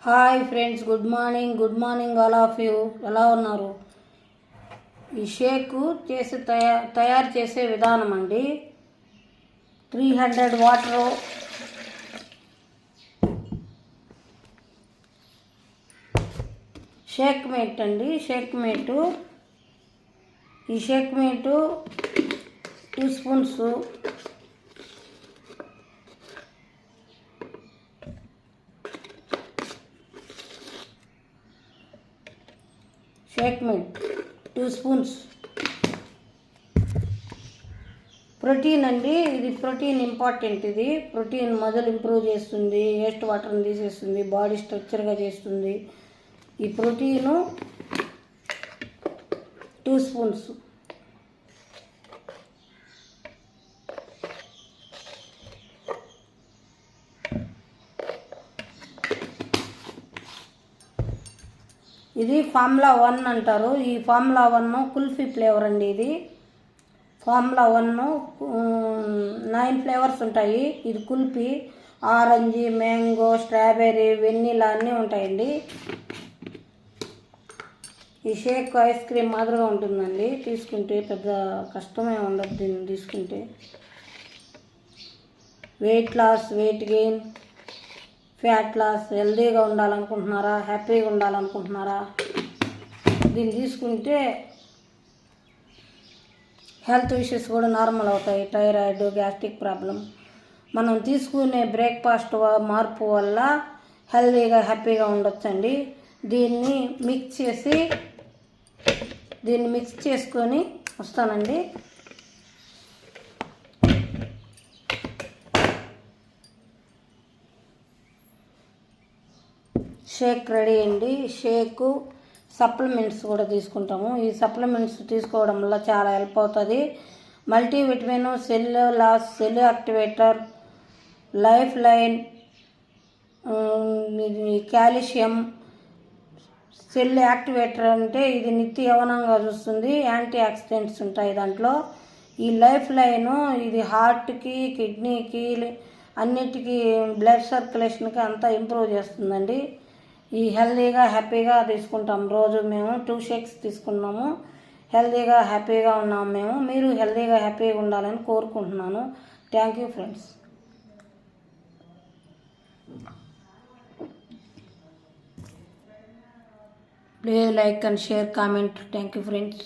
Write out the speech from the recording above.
Hi friends, good morning all of you. ఎలా ఉన్నారు? ఈ షేక్ చేసి తయారు చేసే విధానం అండి. 300 వాటరు, షేక్ మేట్ అండి. ఈ shake mate 2 spoons, shake mate 2 spoons. Protein అండి, ఇది ప్రోటీన్ ఇంపార్టెంట్. ఇది ప్రోటీన్ మజిల్ ఇంప్రూవ్ చేస్తుంది, వేస్ట్ వాటర్ని తీసేస్తుంది, బాడీ స్ట్రక్చర్గా చేస్తుంది. ఈ ప్రోటీను 2 స్పూన్స్. ఇది ఫార్ములా 1 అంటారు. ఈ ఫార్ములా 1 కుల్ఫీ ఫ్లేవర్ అండి. ఇది ఫార్ములా 1 9 ఫ్లేవర్స్ ఉంటాయి. ఇది కుల్ఫీ, ఆరెంజ్, మ్యాంగో, స్ట్రాబెర్రీ, వెన్నీలా అన్నీ ఉంటాయండి. ఈ షేక్ ఐస్ క్రీమ్ మాదిరిగా ఉంటుందండి. తీసుకుంటే పెద్ద కష్టమే ఉండదు దీన్ని తీసుకుంటే. Weight loss, weight gain, fat loss, హెల్దీగా ఉండాలనుకుంటున్నారా, హ్యాపీగా ఉండాలనుకుంటున్నారా, దీన్ని తీసుకుంటే హెల్త్ ఇష్యూస్ కూడా నార్మల్ అవుతాయి. Thyroid, gastric problem. మనం తీసుకునే బ్రేక్ఫాస్ట్ మార్పు వల్ల హెల్దీగా హ్యాపీగా ఉండొచ్చండి. దీన్ని మిక్స్ చేసుకొని వస్తానండి. షేక్ రెడీ అండి. షేకు సప్లిమెంట్స్ కూడా తీసుకుంటాము. ఈ సప్లిమెంట్స్ తీసుకోవడం వల్ల చాలా హెల్ప్ అవుతుంది. Multivitamin, cellulose, cell activator, life line, calcium. Cell activator అంటే ఇది నిత్య యవనంగా చూస్తుంది. యాంటీ ఆక్సిడెంట్స్ ఉంటాయి దాంట్లో. ఈ లైఫ్ లైను ఇది హార్ట్కి, కిడ్నీకి, అన్నిటికీ బ్లడ్ సర్క్యులేషన్కి అంతా ఇంప్రూవ్ చేస్తుందండి. ఈ హెల్దీగా హ్యాపీగా తీసుకుంటాం. రోజు మేము 2 షేక్స్ తీసుకున్నాము. హెల్దీగా హ్యాపీగా ఉన్నాము మేము. మీరు హెల్దీగా హ్యాపీగా ఉండాలని కోరుకుంటున్నాను. Thank you friends. Please like and share, comment. Thank you friends.